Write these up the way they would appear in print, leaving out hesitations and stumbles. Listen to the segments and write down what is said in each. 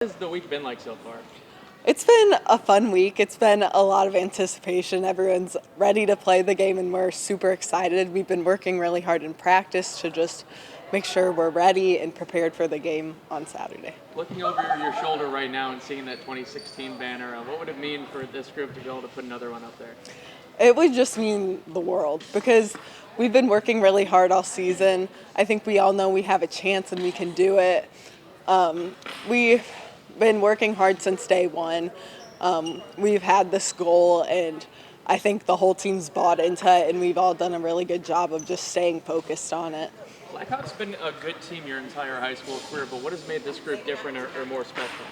What has the week been like so far? It's been a fun week. It's been a lot of anticipation. Everyone's ready to play the game and we're super excited. We've been working really hard in practice to just make sure we're ready and prepared for the game on Saturday. Looking over your shoulder right now and seeing that 2016 banner, what would it mean for this group to be able to put another one up there? It would just mean the world because we've been working really hard all season. I think we all know we have a chance and we can do it. We've been working hard since day one. We've had this goal, and I think the whole team's bought into it, and we've all done a really good job of just staying focused on it. Blackhawk's been a good team your entire high school career, but what has made this group different or more special?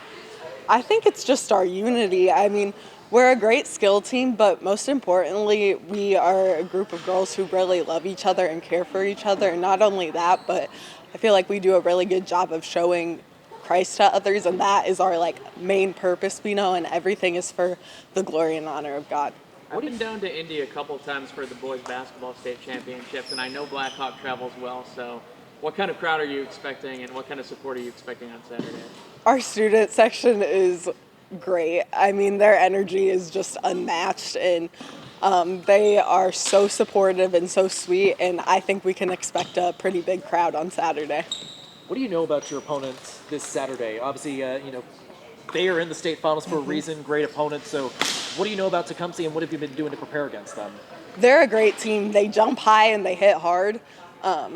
I think it's just our unity. I mean, we're a great skill team, but most importantly, we are a group of girls who really love each other and care for each other. And not only that, but I feel like we do a really good job of showing Christ to others, and that is our main purpose, and everything is for the glory and honor of God. I've been down to Indy a couple times for the boys basketball state championships, and I know Blackhawk travels well, so what kind of crowd are you expecting and what kind of support are you expecting on Saturday? Our student section is great. I mean, their energy is just unmatched, and they are so supportive and so sweet, and I think we can expect a pretty big crowd on Saturday. What do you know about your opponents this Saturday? Obviously, they are in the state finals for a reason, great opponent. So what do you know about Tecumseh and what have you been doing to prepare against them? They're a great team. They jump high and they hit hard, a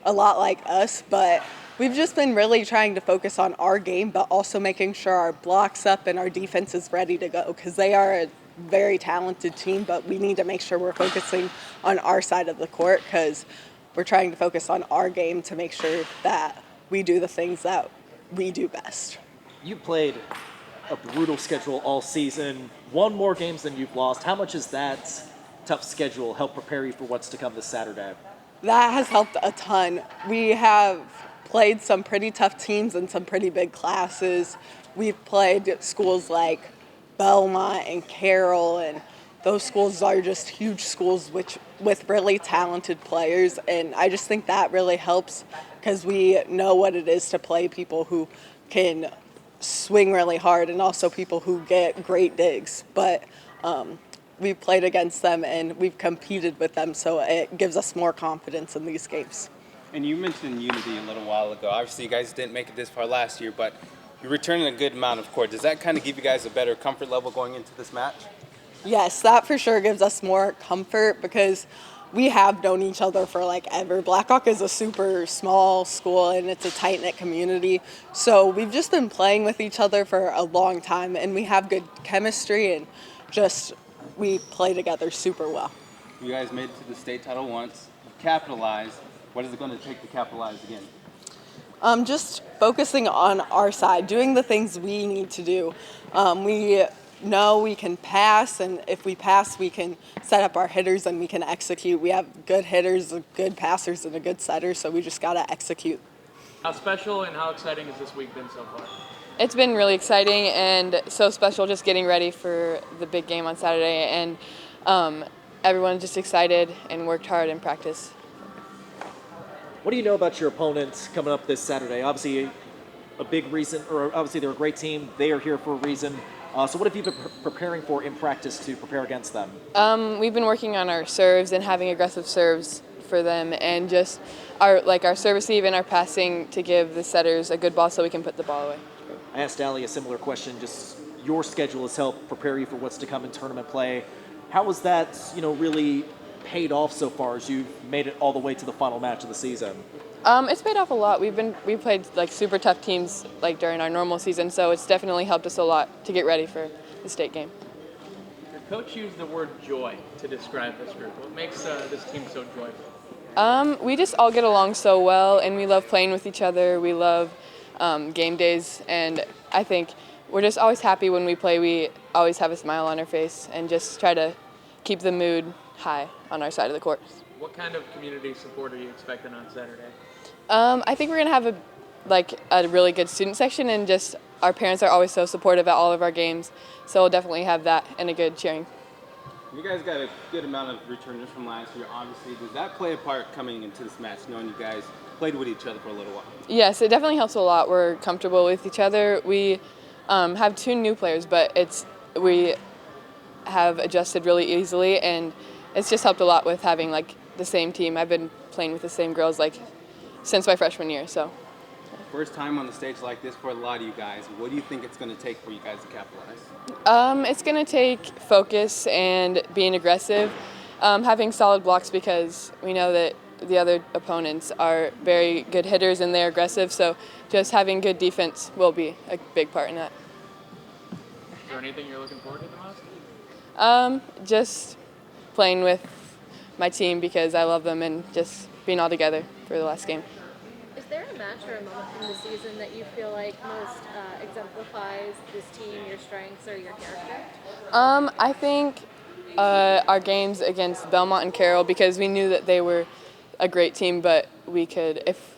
lot like us, but we've just been really trying to focus on our game, but also making sure our block's up and our defense is ready to go because they are a very talented team, but we need to make sure we're focusing on our side of the court because we're trying to focus on our game to make sure that we do the things that we do best. You played a brutal schedule all season, won more games than you've lost. How much has that tough schedule help prepare you for what's to come this Saturday? That has helped a ton. We have played some pretty tough teams and some pretty big classes. We've played schools like Belmont and Carroll, and those schools are just huge schools with really talented players, and I just think that really helps because we know what it is to play people who can swing really hard and also people who get great digs. But we've played against them and we've competed with them, so it gives us more confidence in these games. And you mentioned unity a little while ago. Obviously, you guys didn't make it this far last year, but you're returning a good amount of court. Does that kind of give you guys a better comfort level going into this match? Yes, that for sure gives us more comfort because we have known each other for ever. Blackhawk is a super small school and it's a tight-knit community. So we've just been playing with each other for a long time and we have good chemistry and we play together super well. You guys made it to the state title once. You capitalized. What is it going to take to capitalize again? Just focusing on our side, doing the things we need to do. We know we can pass, and if we pass, we can set up our hitters and we can execute. We have good hitters, good passers, and a good setter, so we just got to execute. How special and how exciting has this week been so far? It's been really exciting and so special just getting ready for the big game on Saturday, and everyone's just excited and worked hard in practice. What do you know about your opponents coming up this Saturday? Obviously, a big reason, or obviously they're a great team. They are here for a reason. So what have you been preparing for in practice to prepare against them? We've been working on our serves and having aggressive serves for them, and just our service leave and our passing to give the setters a good ball so we can put the ball away. I asked Allie a similar question. Just your schedule has helped prepare you for what's to come in tournament play. How was that, really paid off so far as you've made it all the way to the final match of the season? It's paid off a lot. We've played super tough teams during our normal season, so it's definitely helped us a lot to get ready for the state game. Your coach used the word joy to describe this group. What makes this team so joyful? We just all get along so well, and we love playing with each other. We love game days, and I think we're just always happy when we play. We always have a smile on our face and just try to keep the mood high on our side of the court. What kind of community support are you expecting on Saturday? I think we're going to have a really good student section, and just our parents are always so supportive at all of our games, so we'll definitely have that and a good cheering. You guys got a good amount of returners from last year, obviously. Does that play a part coming into this match, knowing you guys played with each other for a little while? Yes, it definitely helps a lot. We're comfortable with each other. We have 2 new players, but we have adjusted really easily, and it's just helped a lot with having like the same team. I've been playing with the same girls like since my freshman year, so. First time on the stage like this for a lot of you guys. What do you think it's going to take for you guys to capitalize? It's going to take focus and being aggressive, having solid blocks because we know that the other opponents are very good hitters and they're aggressive, so just having good defense will be a big part in that. Is there anything you're looking forward to the most? Just playing with my team because I love them and just being all together for the last game. Is there a match or a moment from the season that you feel like most exemplifies this team, your strengths, or your character? I think our games against Belmont and Carroll, because we knew that they were a great team, but if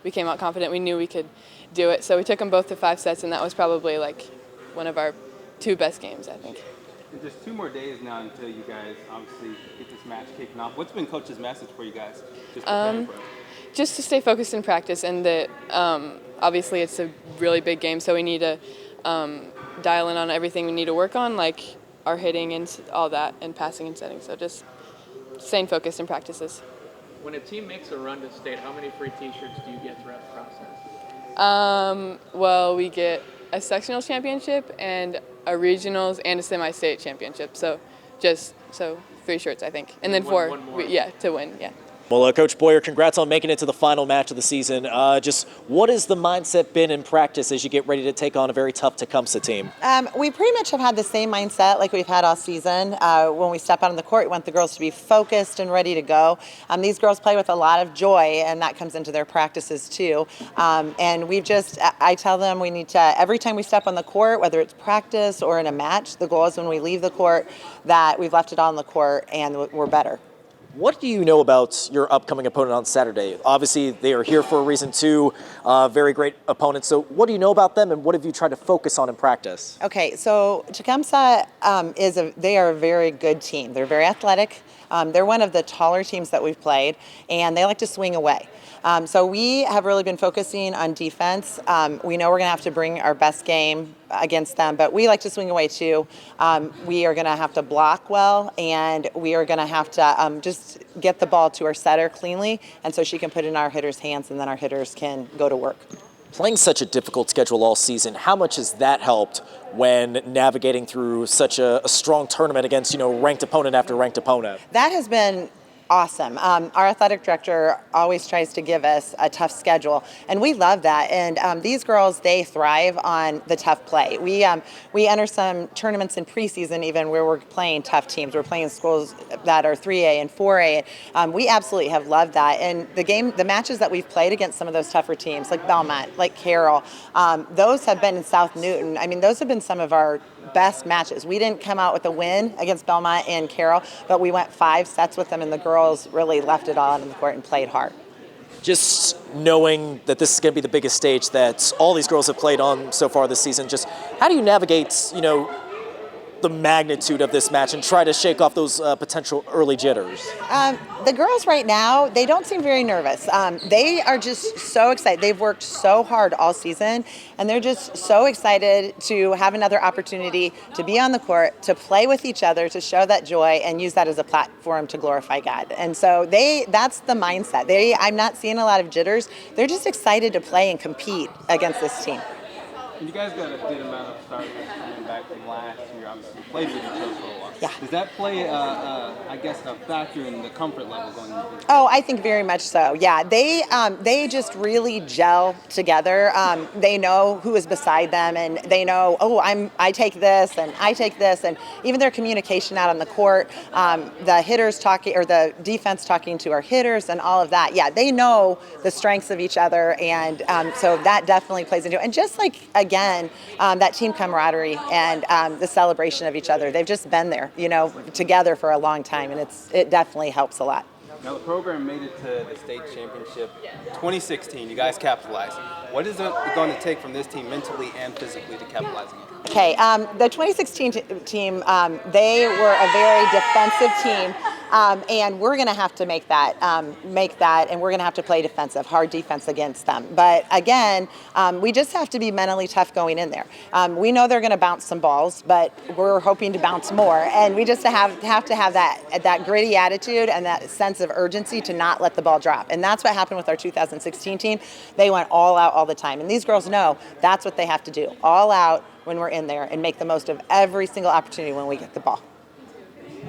we came out confident, we knew we could do it. So we took them both to 5 sets, and that was probably like one of our 2 best games, I think. There's 2 more days now until you guys obviously get this match kicking off. What's been Coach's message for you guys? Just preparing for it? Just to stay focused in practice, and that obviously it's a really big game, so we need to dial in on everything we need to work on, like our hitting and all that, and passing and setting. So just staying focused in practices. When a team makes a run to state, how many free T-shirts do you get throughout the process? Well, we get a sectional championship and a regionals and a semi-state championship. So 3 shirts, I think, and then 4, one more. to win. Yeah. Well, Coach Boyer, congrats on making it to the final match of the season. Just what has the mindset been in practice as you get ready to take on a very tough Tecumseh team? We pretty much have had the same mindset like we've had all season. When we step out on the court, we want the girls to be focused and ready to go. These girls play with a lot of joy, and that comes into their practices too. And I tell them we need to, every time we step on the court, whether it's practice or in a match, the goal is when we leave the court that we've left it on the court and we're better. What do you know about your upcoming opponent on Saturday? Obviously, they are here for a reason too, very great opponents. So what do you know about them, and what have you tried to focus on in practice? Okay, so Tecumseh they are a very good team. They're very athletic. They're one of the taller teams that we've played, and they like to swing away. So we have really been focusing on defense. We know we're going to have to bring our best game against them, but we like to swing away too. We are going to have to block well, and we are going to have to just get the ball to our setter cleanly, and so she can put it in our hitters' hands, and then our hitters can go to work. Playing such a difficult schedule all season, how much has that helped when navigating through such a strong tournament against, ranked opponent after ranked opponent? That has been awesome. Our athletic director always tries to give us a tough schedule, and we love that. And these girls, they thrive on the tough play. We enter some tournaments in preseason even where we're playing tough teams. We're playing schools that are 3A and 4A. We absolutely have loved that. And the matches that we've played against some of those tougher teams, like Belmont, like Carroll, those have been in South Newton. I mean, those have been some of our best matches. We didn't come out with a win against Belmont and Carroll, but we went 5 sets with them, and the girls really left it all on the court and played hard. Just knowing that this is going to be the biggest stage that all these girls have played on so far this season, just how do you navigate, the magnitude of this match and try to shake off those potential early jitters? The girls right now, they don't seem very nervous. They are just so excited. They've worked so hard all season, and they're just so excited to have another opportunity to be on the court, to play with each other, to show that joy, and use that as a platform to glorify God. And so that's the mindset. I'm not seeing a lot of jitters. They're just excited to play and compete against this team. You guys got a good amount of starters coming back from last year. Obviously, you played with each other for a while. Yeah. Does that play, a factor in the comfort level going into this? Oh, I think very much so. Yeah, they just really gel together. They know who is beside them, and they know, I take this, and I take this, and even their communication out on the court, the hitters talking or the defense talking to our hitters, and all of that. Yeah, they know the strengths of each other, and so that definitely plays into it. And just like again, that team camaraderie and the celebration of each other. They've just been there, together for a long time, and it definitely helps a lot. Now, the program made it to the state championship 2016. You guys capitalized. What is it going to take from this team mentally and physically to capitalize again? Okay, the 2016 team, they were a very defensive team. And we're going to have to make that, and we're going to have to play defensive, hard defense against them. But again, we just have to be mentally tough going in there. We know they're going to bounce some balls, but we're hoping to bounce more. And we just have to have that gritty attitude and that sense of urgency to not let the ball drop. And that's what happened with our 2016 team. They went all out all the time. And these girls know that's what they have to do, all out when we're in there and make the most of every single opportunity when we get the ball.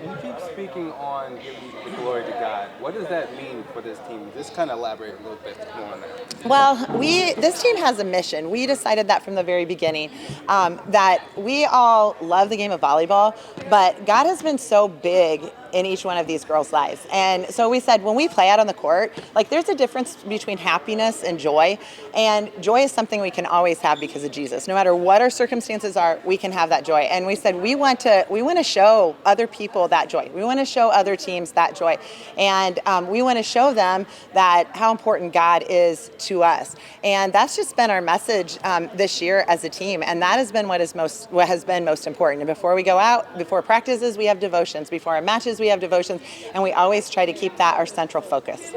And you keep speaking on giving the glory to God. What does that mean for this team? Just kind of elaborate a little bit more on that. Well, this team has a mission. We decided that from the very beginning, that we all love the game of volleyball, but God has been so big in each one of these girls' lives. And so we said, when we play out on the court, like there's a difference between happiness and joy. And joy is something we can always have because of Jesus. No matter what our circumstances are, we can have that joy. And we said, we want to show other people that joy. We want to show other teams that joy. And we want to show them that how important God is to us. And that's just been our message this year as a team. And that has been what has been most important. And before we go out, before practices, we have devotions. Before our matches, we have devotions. And we always try to keep that our central focus.